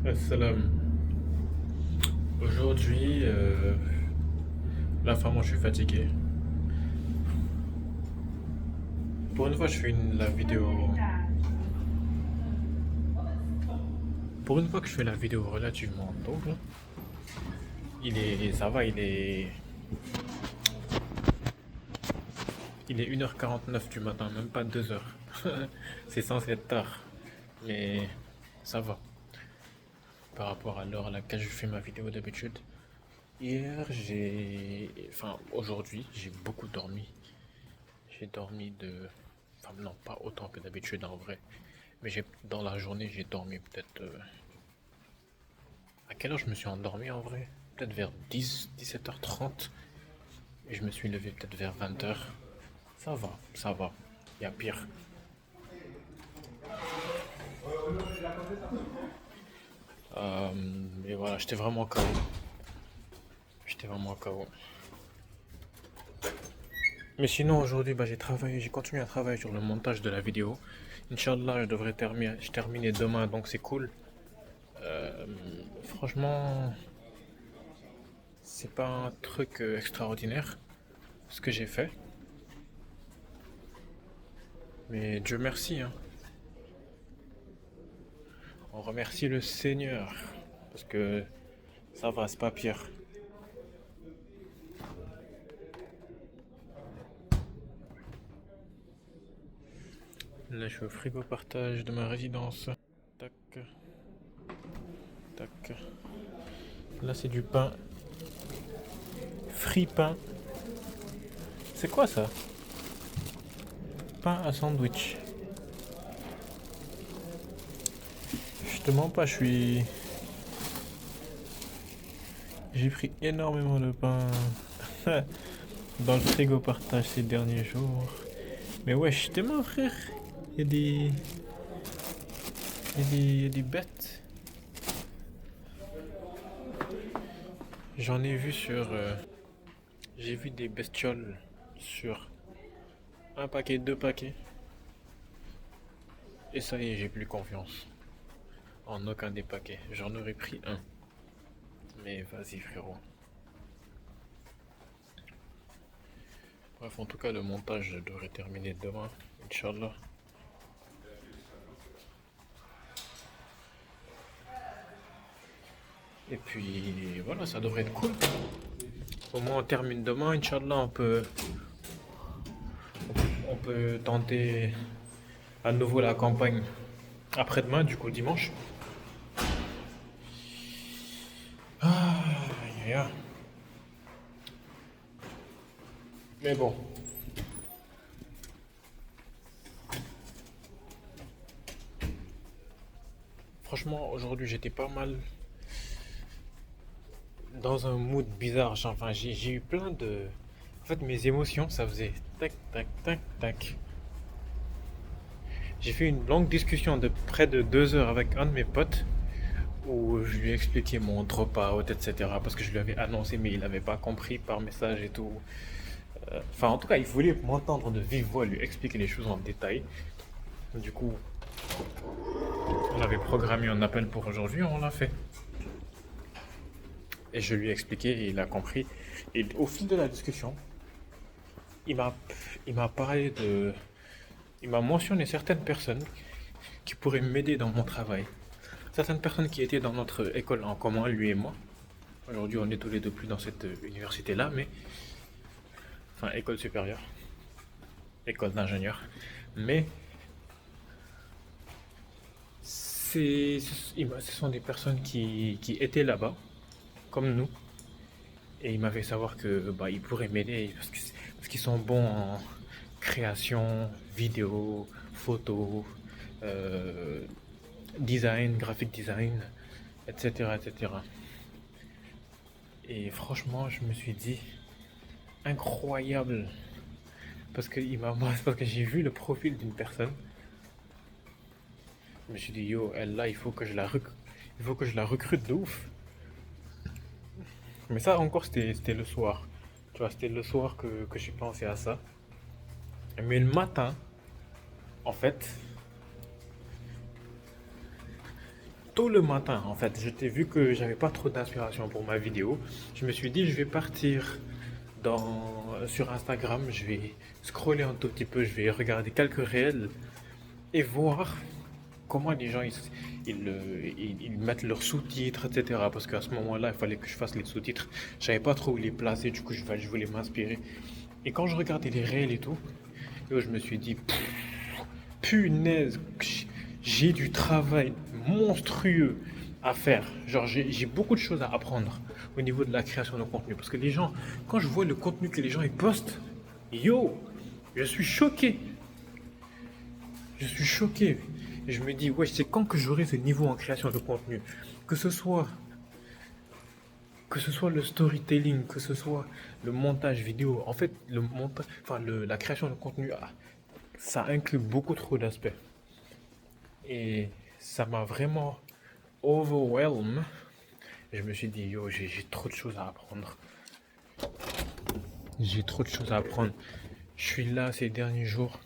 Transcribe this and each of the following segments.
Assalam. Aujourd'hui, moi je suis fatigué. Pour une fois, je fais la vidéo. Pour une fois que je fais la vidéo relativement tôt, là, ça va, il est 1h49 du matin, même pas 2h. C'est censé être tard, mais ça va par rapport à l'heure à laquelle je fais ma vidéo d'habitude. Aujourd'hui, j'ai beaucoup dormi. J'ai dormi enfin non, pas autant que d'habitude en vrai. Mais dans la journée, j'ai dormi peut-être... À quelle heure je me suis endormi en vrai? Peut-être vers 17h30. Et je me suis levé peut-être vers 20h. Ça va, ça va. Il y a pire. Mais voilà, j'étais vraiment KO. J'étais vraiment KO. Mais sinon, aujourd'hui, j'ai continué à travailler sur le montage de la vidéo. Inch'Allah, je terminer demain, donc c'est cool. Euh, Franchement, c'est pas un truc extraordinaire ce que j'ai fait, mais Dieu merci, hein. On remercie le Seigneur parce que ça va, c'est pas pire. Là, je suis au frigo partage de ma résidence. Tac, tac. Là, c'est du pain. Free pain. C'est quoi ça? Pain à sandwich. Je te mens pas, j'ai pris énormément de pain dans le frigo partage ces derniers jours. Mais ouais, je t'ai mort, frère. Il y a des. Il y a des bêtes. J'en ai vu sur. J'ai vu des bestioles sur un paquet, deux paquets. Et ça y est, j'ai plus confiance en aucun des paquets. J'en aurais pris un. Mais vas-y, frérot. Bref, en tout cas, le montage devrait terminer demain, Inch'Allah. Et puis voilà, ça devrait être cool. Au moins, on termine demain, Inch'Allah. On peut tenter à nouveau la campagne après-demain, du coup, dimanche. Aïe, aïe, aïe. Mais bon, franchement, aujourd'hui, j'étais pas mal dans un mood bizarre. Enfin, j'ai eu plein de. En fait, mes émotions, ça faisait tac, tac, tac, tac. J'ai fait une longue discussion de près de 2 heures avec un de mes potes où je lui ai expliqué mon drop-out, etc. Parce que je lui avais annoncé, mais il n'avait pas compris par message et tout. Enfin, en tout cas, il voulait m'entendre de vive voix, lui expliquer les choses en détail. Du coup, on avait programmé un appel pour aujourd'hui, on l'a fait. Et je lui ai expliqué et il a compris. Et au fil de la discussion, il m'a, il m'a parlé de, il m'a mentionné certaines personnes qui pourraient m'aider dans mon travail. Certaines personnes qui étaient dans notre école en commun, lui et moi. Aujourd'hui, on est tous les deux plus dans cette université-là, mais enfin école supérieure, école d'ingénieur. Mais ce sont des personnes qui étaient là-bas, comme nous, et ils m'avaient savoir que ils pourraient m'aider parce qu'ils sont bons en création, vidéo, photo, euh, design, graphic design, etc., etc. Et franchement, je me suis dit, incroyable, parce que j'ai vu le profil d'une personne. Je me suis dit, yo, elle là, il faut que je la recrute de ouf. Mais ça encore, c'était le soir. Tu vois, c'était le soir que j'ai pensé à ça. Mais le matin, en fait, tôt le matin, en fait, je t'ai vu que j'avais pas trop d'inspiration pour ma vidéo. Je me suis dit, je vais partir sur Instagram, je vais scroller un tout petit peu, je vais regarder quelques réels et voir comment les gens ils mettent leurs sous-titres, etc. Parce qu'à ce moment-là, il fallait que je fasse les sous-titres. Je savais pas trop où les placer, du coup, je voulais m'inspirer. Et quand je regardais les réels et tout, je me suis dit, punaise, j'ai du travail monstrueux à faire. Genre, j'ai beaucoup de choses à apprendre au niveau de la création de contenu. Parce que les gens, quand je vois le contenu que les gens ils postent, yo, je suis choqué. Je suis choqué. Et je me dis, ouais, c'est quand que j'aurai ce niveau en création de contenu. Que ce soit, que ce soit le storytelling, que ce soit le montage vidéo. En fait, le montage, enfin, la création de contenu, ça inclut beaucoup trop d'aspects. Et ça m'a vraiment overwhelmed. Et je me suis dit, yo, j'ai trop de choses à apprendre. J'ai trop de choses à apprendre. Je suis là ces derniers jours.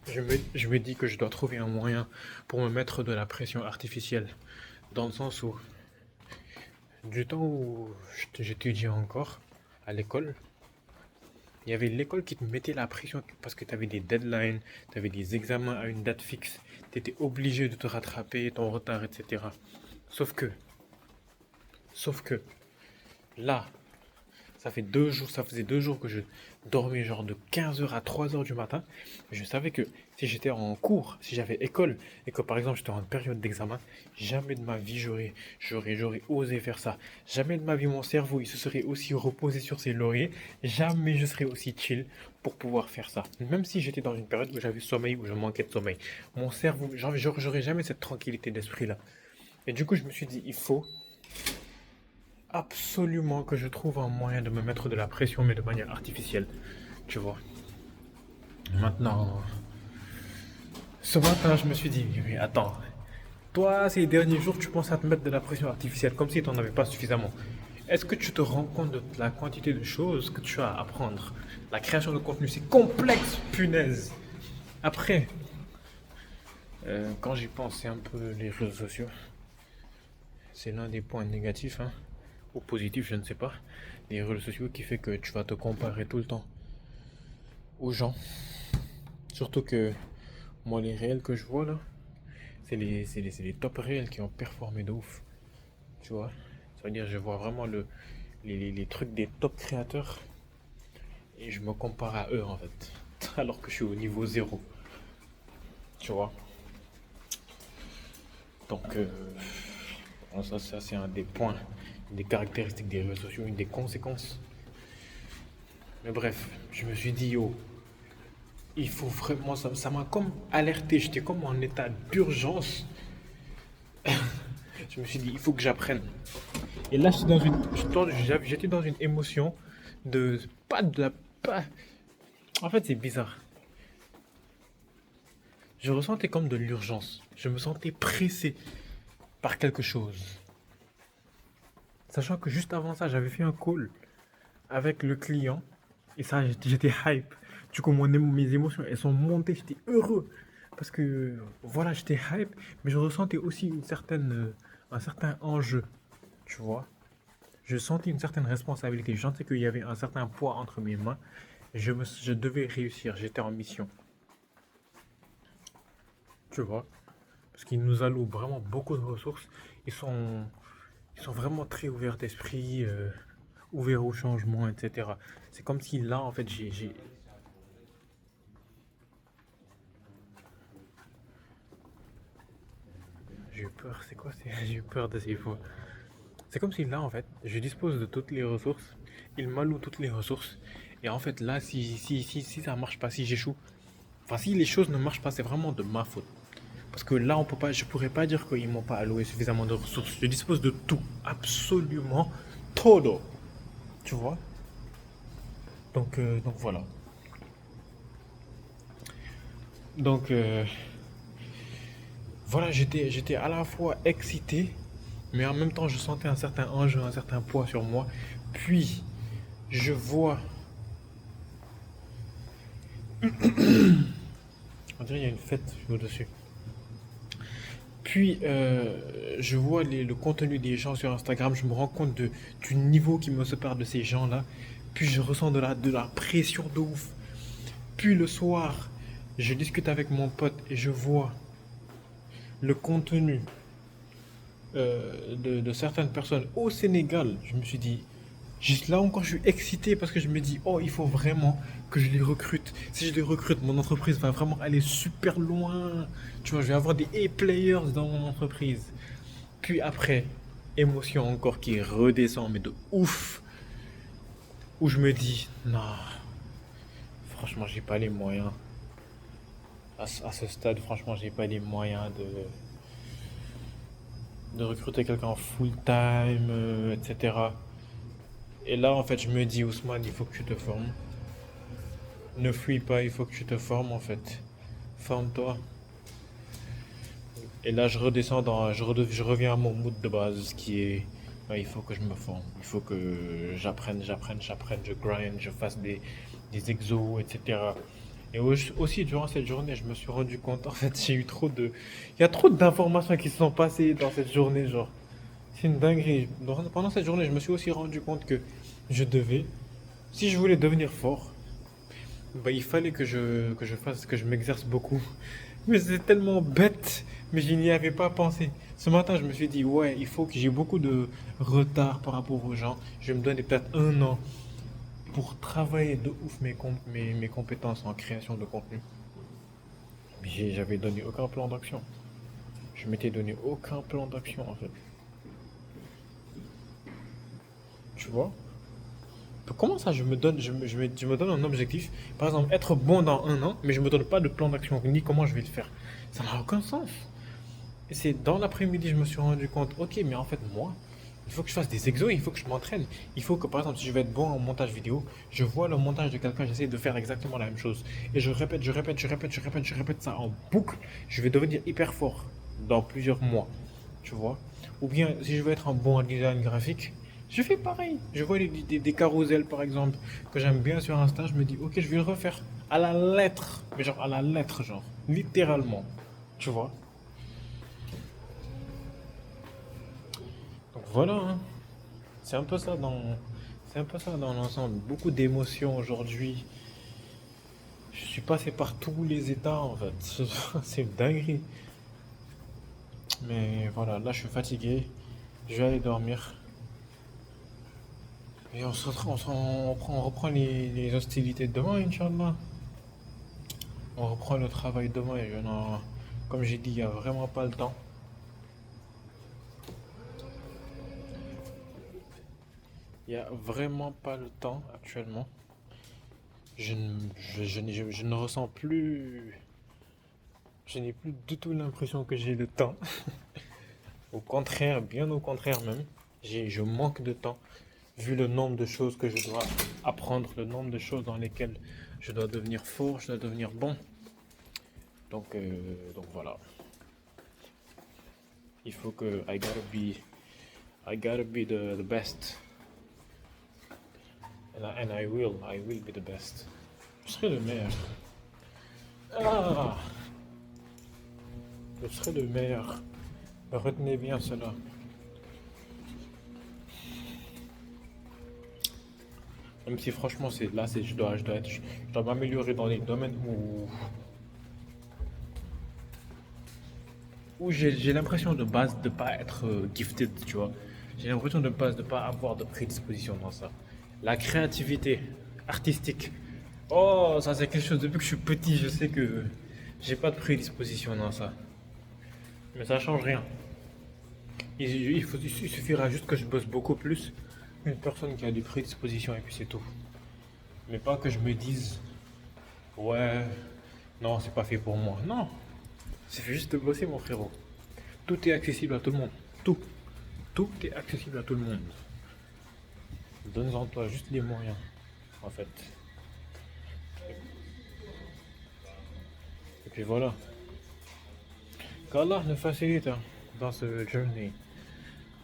Je me dis que je dois trouver un moyen pour me mettre de la pression artificielle. Dans le sens où, du temps où j'étudiais encore à l'école, il y avait l'école qui te mettait la pression parce que tu avais des deadlines, tu avais des examens à une date fixe, tu étais obligé de te rattraper, ton retard, etc. Sauf que, sauf que, là, ça faisait 2 jours que je dormais genre de 15h à 3h du matin. Je savais que si j'étais en cours, si j'avais école, et que par exemple j'étais en période d'examen, jamais de ma vie j'aurais osé faire ça. Jamais de ma vie mon cerveau il se serait aussi reposé sur ses lauriers. Jamais je serais aussi chill pour pouvoir faire ça. Même si j'étais dans une période où j'avais sommeil, où je manquais de sommeil. Mon cerveau, j'aurais jamais cette tranquillité d'esprit là. Et du coup je me suis dit, il faut absolument que je trouve un moyen de me mettre de la pression, mais de manière artificielle. Tu vois. Maintenant, ce matin, je me suis dit, mais attends, toi, ces derniers jours, tu penses à te mettre de la pression artificielle, comme si tu n'en avais pas suffisamment. Est-ce que tu te rends compte de la quantité de choses que tu as à apprendre? La création de contenu, c'est complexe, punaise. Après, quand j'y pense, c'est un peu les réseaux sociaux. C'est l'un des points négatifs, hein, ou positifs, je ne sais pas. Les réseaux sociaux qui fait que tu vas te comparer tout le temps aux gens. Surtout que moi, les réels que je vois là, c'est les top réels qui ont performé de ouf. Tu vois? Ça veut dire, je vois vraiment les trucs des top créateurs et je me compare à eux en fait. Alors que je suis au niveau zéro. Tu vois? Donc, ça c'est un des points, une des caractéristiques des réseaux sociaux, une des conséquences. Mais bref, je me suis dit, yo, il faut vraiment, ça m'a comme alerté, j'étais comme en état d'urgence. Je me suis dit, il faut que j'apprenne. Et là, j'étais dans une émotion de, pas de la, pas, en fait, c'est bizarre. Je ressentais comme de l'urgence. Je me sentais pressé par quelque chose. Sachant que juste avant ça, j'avais fait un call avec le client. Et ça, j'étais hype. Du coup, mes émotions, elles sont montées. J'étais heureux. Parce que, voilà, j'étais hype. Mais je ressentais aussi un certain enjeu. Tu vois? Je sentais une certaine responsabilité. Je sentais qu'il y avait un certain poids entre mes mains. Je devais réussir. J'étais en mission. Tu vois? Parce qu'ils nous allouent vraiment beaucoup de ressources. Ils sont, ils sont vraiment très ouverts d'esprit, ouverts au changement, etc. C'est comme si là, en fait, j'ai eu peur. C'est quoi? J'ai eu peur de ces fois. C'est comme si là, en fait, je dispose de toutes les ressources. Ils m'allouent toutes les ressources. Et en fait, là, si ça marche pas, si j'échoue, enfin, si les choses ne marchent pas, c'est vraiment de ma faute. Parce que là, on peut pas, je pourrais pas dire qu'ils m'ont pas alloué suffisamment de ressources. Je dispose de tout, absolument todo. Tu vois? Donc voilà. Donc voilà, j'étais à la fois excité, mais en même temps, je sentais un certain enjeu, un certain poids sur moi. Puis, je vois, on dirait qu'il y a une fête au-dessus. Puis, je vois le contenu des gens sur Instagram, je me rends compte du niveau qui me sépare de ces gens-là. Puis, je ressens de la pression de ouf. Puis, le soir, je discute avec mon pote et je vois le contenu de certaines personnes au Sénégal. Je me suis dit, juste là encore, je suis excité parce que je me dis, oh, il faut vraiment que je les recrute. Si je les recrute, mon entreprise va vraiment aller super loin. Tu vois, je vais avoir des A-players dans mon entreprise. Puis après, émotion encore qui redescend, mais de ouf, où je me dis, non, franchement, j'ai pas les moyens. À ce stade, franchement, j'ai pas les moyens de recruter quelqu'un en full time, etc. Et là, en fait, je me dis, Ousmane, il faut que tu te formes. Ne fuis pas, il faut que tu te formes, en fait. Forme-toi. Et là, je redescends je reviens à mon mood de base, qui est, ouais, il faut que je me forme. Il faut que j'apprenne, je grind, je fasse des exos, etc. Et aussi, durant cette journée, je me suis rendu compte, en fait, il y a trop d'informations qui se sont passées dans cette journée, genre. C'est une dinguerie. Pendant cette journée, je me suis aussi rendu compte que je devais, si je voulais devenir fort, bah, il fallait que je m'exerce beaucoup. Mais c'est tellement bête, mais je n'y avais pas pensé. Ce matin, je me suis dit, ouais, il faut que j'ai beaucoup de retard par rapport aux gens. Je vais me donner peut-être 1 an pour travailler de ouf mes compétences en création de contenu. Mais j'avais donné aucun plan d'action. Je m'étais donné aucun plan d'action en fait. Tu vois? Comment ça, je me donne un objectif, par exemple, être bon dans 1 an, mais je me donne pas de plan d'action, ni comment je vais le faire. Ça n'a aucun sens. Et c'est dans l'après-midi, je me suis rendu compte, ok, mais en fait, moi, il faut que je fasse des exos, il faut que je m'entraîne. Il faut que, par exemple, si je veux être bon en montage vidéo, je vois le montage de quelqu'un, j'essaie de faire exactement la même chose. Et je répète, je répète ça en boucle. Je vais devenir hyper fort dans plusieurs mois. Tu vois? Ou bien, si je veux être un bon design graphique, je fais pareil. Je vois des carousels, par exemple, que j'aime bien sur Insta, je me dis, ok, je vais le refaire à la lettre. Mais genre, à la lettre, genre, littéralement. Tu vois? Donc voilà, hein. C'est un peu ça dans, c'est un peu ça dans l'ensemble. Beaucoup d'émotions aujourd'hui. Je suis passé par tous les états en fait. C'est une dinguerie. Mais voilà, là je suis fatigué. Je vais aller dormir. Et on reprend les hostilités demain, Inch'Allah. On reprend le travail demain et comme j'ai dit, il n'y a vraiment pas le temps. Il n'y a vraiment pas le temps actuellement. Je ne ressens plus. Je n'ai plus du tout l'impression que j'ai le temps. Au contraire, bien au contraire même. Je manque de temps. Vu le nombre de choses que je dois apprendre, le nombre de choses dans lesquelles je dois devenir fort, je dois devenir bon. Donc voilà. Il faut que I gotta be the best. And I will be the best. Je serai le meilleur. Ah, je serai le meilleur. Retenez bien cela. Même si franchement, je dois m'améliorer dans les domaines où j'ai l'impression de base de pas être gifted, tu vois. J'ai l'impression de base de pas avoir de prédisposition dans ça. La créativité artistique. Oh, ça c'est quelque chose, depuis que je suis petit, je sais que j'ai pas de prédisposition dans ça. Mais ça change rien. Il suffira juste que je bosse beaucoup plus qu'une personne qui a des prédispositions et puis c'est tout. Mais pas que je me dise, ouais, non, c'est pas fait pour moi. Non, c'est juste de bosser, mon frérot. Tout est accessible à tout le monde. Tout. Tout est accessible à tout le monde. Donne-en toi juste les moyens, en fait. Et puis voilà. Qu'Allah nous facilite hein, dans ce journey.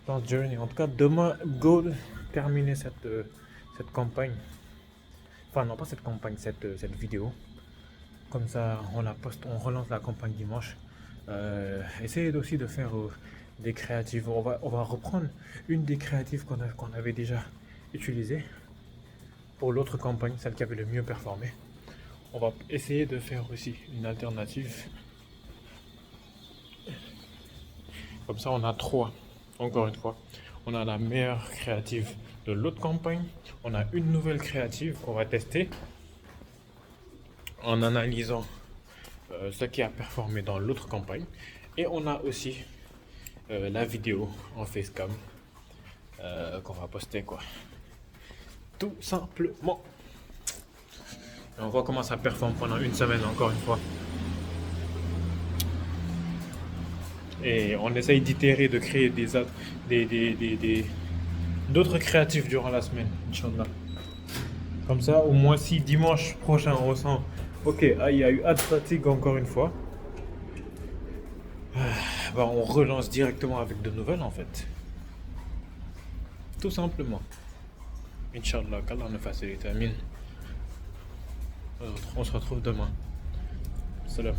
Dans ce journey. En tout cas, demain, go terminer cette campagne. Enfin, non, pas cette campagne, cette vidéo. Comme ça, on la poste, on relance la campagne dimanche. Essayez aussi de faire des créatives. On va reprendre une des créatives qu'on avait déjà utilisées pour l'autre campagne, celle qui avait le mieux performé. On va essayer de faire aussi une alternative. Comme ça, on a trois. Encore une fois, on a la meilleure créative de l'autre campagne. On a une nouvelle créative qu'on va tester en analysant ce qui a performé dans l'autre campagne. Et on a aussi la vidéo en facecam qu'on va poster, quoi. Tout simplement. Et on voit comment ça performe pendant une semaine, encore une fois. Et on essaye d'itérer, de créer d'autres créatifs durant la semaine, Inch'Allah. Comme ça, au moins si dimanche prochain on sent, ok, ah, il y a eu de fatigue encore une fois, bah, on relance directement avec de nouvelles en fait. Tout simplement. Inch'Allah, qu'Allah nous facilite. Amin. On se retrouve demain. Salam.